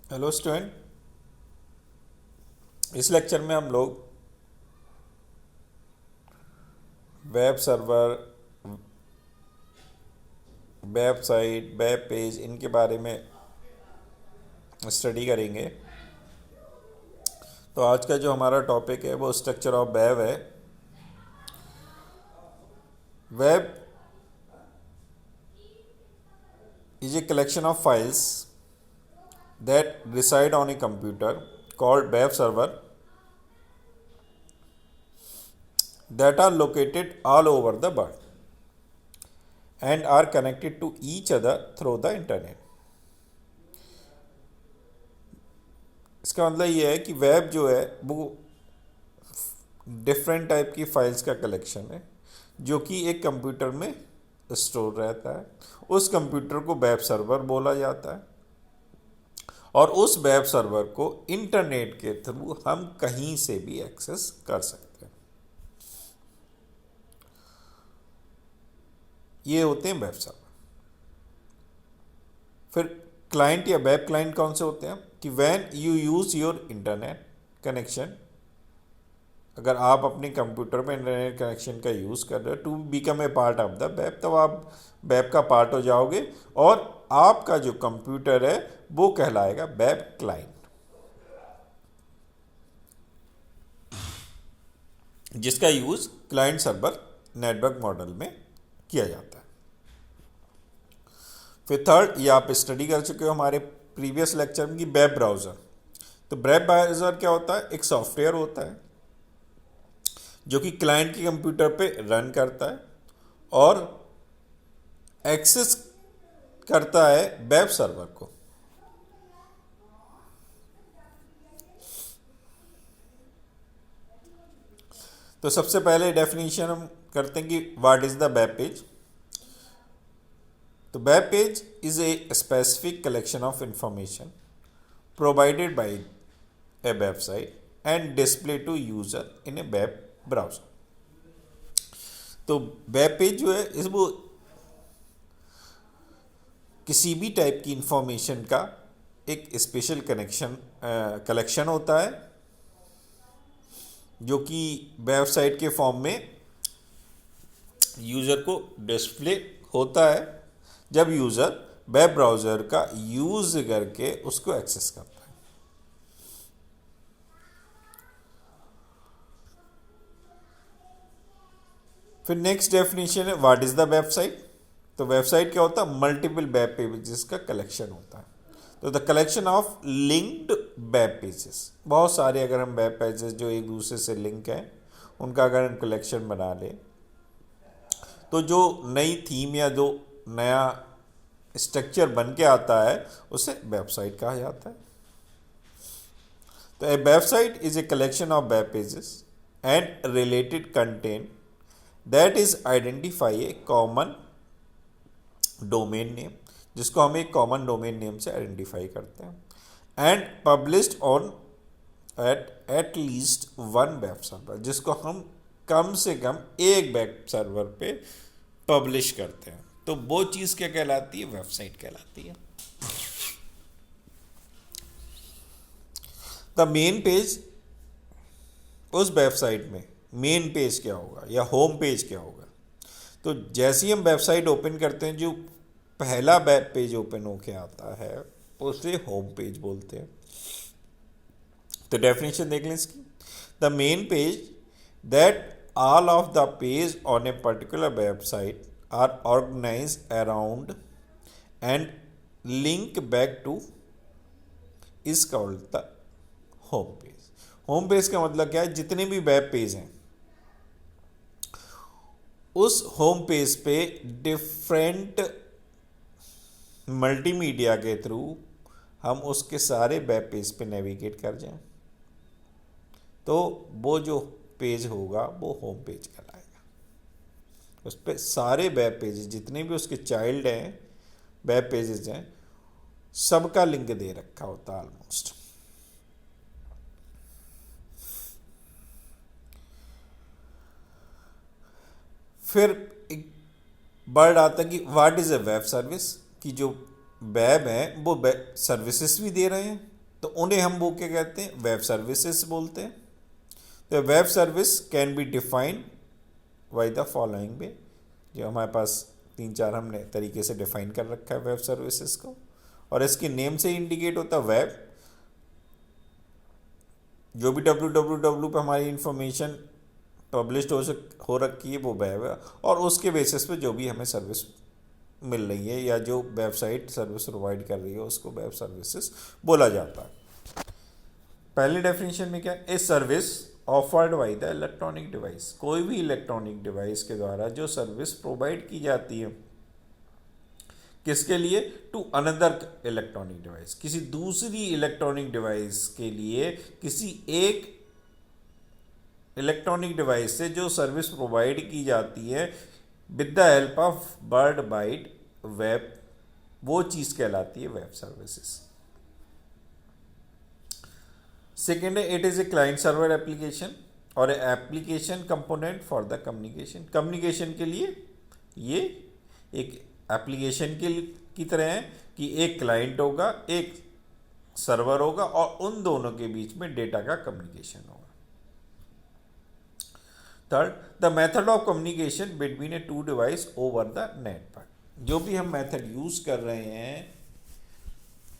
Hello student. इस lecture में हम लोग web server, website, web page इनके बारे में स्टडी करेंगे। तो आज का जो हमारा टॉपिक है वो स्ट्रक्चर ऑफ वेब है। Web is a collection of files that reside on a computer called web server that are located all over the world and are connected to each other through the internet। इसका मतलब ये है कि web जो है वो different type की files का कलेक्शन है जो कि एक कंप्यूटर में स्टोर रहता है। उस कंप्यूटर को वेब सर्वर बोला जाता है और उस वेब सर्वर को इंटरनेट के थ्रू हम कहीं से भी एक्सेस कर सकते हैं। ये होते हैं वेब सर्वर। फिर क्लाइंट या वेब क्लाइंट कौन से होते हैं कि when you use your internet connection, अगर आप अपने कंप्यूटर में इंटरनेट कनेक्शन का यूज़ कर रहे हो to become a part of the web, तब आप वेब का पार्ट हो जाओगे और आपका जो कंप्यूटर है वो कहलाएगा वेब क्लाइंट, जिसका use client server network model में किया जाता है। फिर थर्ड, ये आप स्टडी कर चुके हो हमारे प्रीवियस लेक्चर में कि वेब ब्राउज़र। तो वेब ब्राउज़र क्या होता है? एक सॉफ्टवेयर होता है जो कि क्लाइंट के कंप्यूटर पे रन करता है और एक्सेस करता है वेब सर्वर को। तो सबसे पहले डेफिनेशन हम करते हैं कि what is the web page. तो web page is a specific collection of information provided by a website and display to user in a web browser. तो वेब पेज जो है इस वो किसी भी टाइप की इंफॉर्मेशन का एक स्पेशल कलेक्शन होता है जो कि वेबसाइट के फॉर्म में यूज़र को डिस्प्ले होता है जब यूज़र वेब ब्राउज़र का यूज़ करके उसको एक्सेस करता है। फिर नेक्स्ट डेफिनेशन है व्हाट इज़ द वेबसाइट। तो वेबसाइट क्या होता है? मल्टीपल वेब पेजेस का कलेक्शन होता है। तो the collection of linked web pages, बहुत सारे अगर हम वेब पेजेस जो एक दूसरे से लिंक हैं उनका अगर हम कलेक्शन बना लें तो जो नई थीम या जो नया स्ट्रक्चर बन के आता है उसे वेबसाइट कहा जाता है। तो a website is a collection of web pages and related content that is identify a common domain name, जिसको हम एक कॉमन डोमेन नेम से आइडेंटिफाई करते हैं, and published on at least one web server, जिसको हम कम से कम एक वेब सर्वर पे पब्लिश करते हैं। तो वो चीज़ क्या कहलाती है? वेबसाइट कहलाती है। द मेन पेज, उस वेबसाइट में मेन पेज क्या होगा या होम पेज क्या होगा? तो जैसे ही हम वेबसाइट ओपन करते हैं जो पहला वेब पेज ओपन होके आता है उसे होम पेज बोलते हैं। तो डेफिनेशन देख लें इसकी। The main page that all of the page on a particular website are organized around and link back to is called the home page। Home page का मतलब क्या है? जितने भी वेब पेज हैं उस होम पेज पे डिफरेंट मल्टीमीडिया के थ्रू हम उसके सारे वेब पेज पे नेविगेट कर जाएं तो वो जो पेज होगा वो होम पेज कहलाएगा। उस पर सारे वेब पेजेस जितने भी उसके चाइल्ड हैं वेब पेजेस हैं सबका लिंक दे रखा होता है ऑलमोस्ट। फिर एक वर्ड आता है कि what is a web service, कि जो वेब है वो सर्विसेज भी दे रहे हैं तो उन्हें हम वो क्या कहते हैं, वेब सर्विसेज बोलते हैं। तो web service can be defined by the following वे, जो हमारे पास 3-4 हमने तरीके से डिफाइन कर रखा है वेब सर्विसेज को, और इसके नेम से इंडिकेट होता है वेब। जो भी www पे हमारी इंफॉर्मेशन पब्लिश्ड हो रखी है वो वेब है, और उसके बेसिस पे जो भी हमें सर्विस मिल रही है या जो वेबसाइट सर्विस प्रोवाइड कर रही है उसको वेब सर्विसेज बोला जाता है। पहले डेफिनेशन में क्या है, a service offered by the electronic device, कोई भी इलेक्ट्रॉनिक डिवाइस के द्वारा जो सर्विस प्रोवाइड की जाती है, किसके लिए, टू अनदर इलेक्ट्रॉनिक डिवाइस, किसी दूसरी इलेक्ट्रॉनिक डिवाइस के लिए, किसी एक इलेक्ट्रॉनिक डिवाइस से जो सर्विस प्रोवाइड की जाती है with the help of world wide web, वो चीज़ कहलाती है वेब सर्विसेज। सेकेंड है, it is a client server application और application component for the communication, communication के लिए ये एक एप्लीकेशन की तरह है कि एक क्लाइंट होगा, एक सर्वर होगा, और उन दोनों के बीच में डेटा का कम्युनिकेशन होगा। Third, the method of communication between a two device over the network, जो भी हम मेथड यूज कर रहे हैं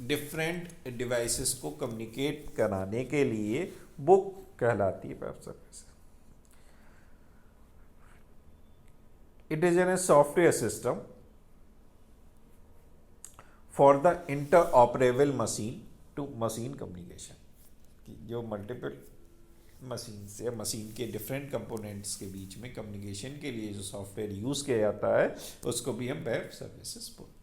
डिफरेंट डिवाइसेस को कम्युनिकेट कराने के लिए, वो कहलाती है web service. It is an software system for the interoperable machine to machine communication, जो मल्टीपल मशीन से मशीन के डिफरेंट कंपोनेंट्स के बीच में कम्युनिकेशन के लिए जो सॉफ्टवेयर यूज किया जाता है उसको भी हम वेब सर्विसेज बोलते हैं।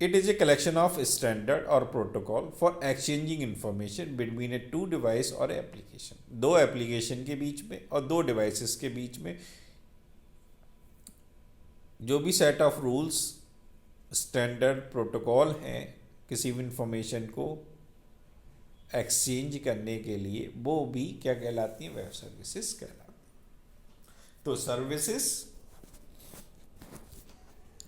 It is a collection of standard और protocol for exchanging information between a two device और एप्लीकेशन, दो एप्लीकेशन के बीच में और दो डिवाइसेस के बीच में जो भी set of rules standard protocol हैं किसी भी इंफॉर्मेशन को एक्सचेंज करने के लिए, वो भी क्या कहलाती हैं, वेब सर्विसेज कहलाती हैं। तो सर्विसेज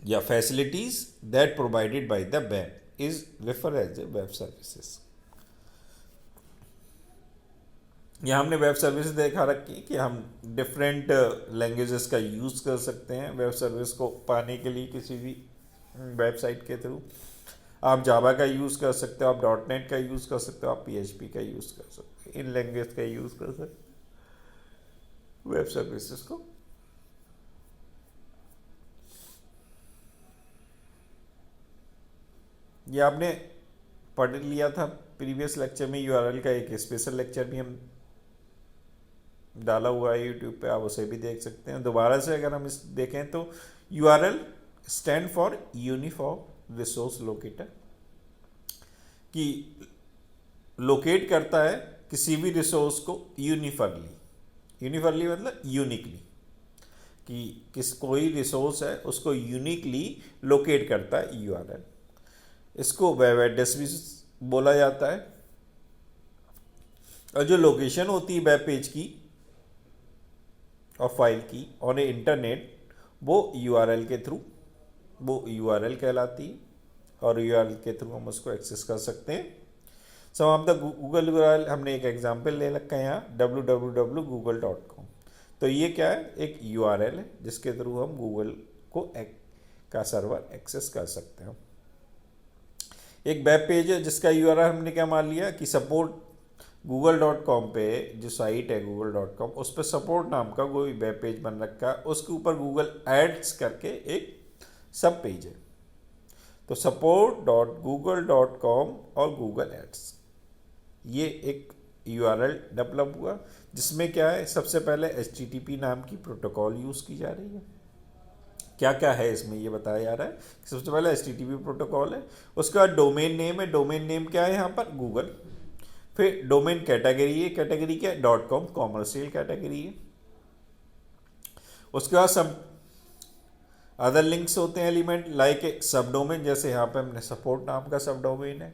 या facilities that provided by the web is refer as a web services. यहाँ हमने वेब सर्विसेज देखा रखी कि हम डिफरेंट लैंग्वेजेस का यूज़ कर सकते हैं वेब सर्विस को पाने के लिए किसी भी वेबसाइट के थ्रू। आप जावा का यूज़ कर सकते हो, आप .NET का यूज़ कर सकते हो, आप PHP का यूज़ कर सकते हो, इन लैंग्वेज का यूज़ कर सकते हो वेब सर्विसेज को। ये आपने पढ़ लिया था प्रीवियस लेक्चर में, URL का एक स्पेशल लेक्चर भी हम डाला हुआ है यूट्यूब पे, आप उसे भी देख सकते हैं। दोबारा से अगर हम इस देखें तो URL stand for uniform resource locator, कि लोकेट करता है किसी भी रिसोर्स को यूनिफॉर्मली मतलब यूनिकली, कि कोई रिसोर्स है उसको यूनिकली लोकेट करता है URL। इसको वेब एड्रेस भी बोला जाता है। और जो लोकेशन होती है वेब पेज की और फाइल की ऑन ए इंटरनेट, वो URL के थ्रू, वो URL कहलाती है, और URL के थ्रू हम उसको एक्सेस कर सकते हैं। सम ऑफ द गूगल URL हमने एक एग्जांपल ले रखा है यहाँ, www.google.com। तो ये क्या है, एक URL है जिसके थ्रू हम गूगल का सर्वर एक्सेस कर सकते हैं। एक वेब पेज है जिसका URL हमने क्या मान लिया कि सपोर्ट google.com पे जो साइट है google.com, उस पर सपोर्ट नाम का कोई वेब पेज बन रखा है, उसके ऊपर गूगल एड्स करके एक सब पेज है। तो support.google.com और गूगल एड्स, ये एक URL डेवलप हुआ जिसमें क्या है, सबसे पहले HTTP नाम की प्रोटोकॉल यूज़ की जा रही है। क्या क्या है इसमें ये बताया जा रहा है। सबसे पहले HTTP प्रोटोकॉल है, उसके बाद डोमेन नेम है, डोमेन नेम क्या है यहाँ पर, गूगल। फिर डोमेन कैटेगरी है, कैटेगरी क्या है, .com कॉमर्शियल कैटेगरी है। उसके बाद सब अदर लिंक्स होते हैं एलिमेंट, लाइक ए सब डोमेन, जैसे यहाँ पे हमने सपोर्ट नाम का सब डोमेन है।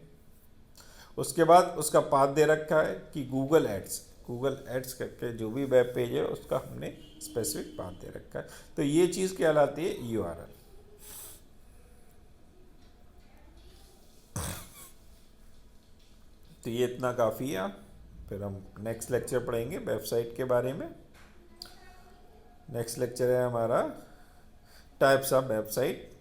उसके बाद उसका पाथ दे रखा है कि गूगल एड्स करके जो भी वेब पेज है उसका हमने स्पेसिफिक पाथ दे रखा है। तो ये चीज़ कहलाती है URL। तो ये इतना काफ़ी है। फिर हम नेक्स्ट लेक्चर पढ़ेंगे वेबसाइट के बारे में। नेक्स्ट लेक्चर है हमारा टाइप्स ऑफ वेबसाइट।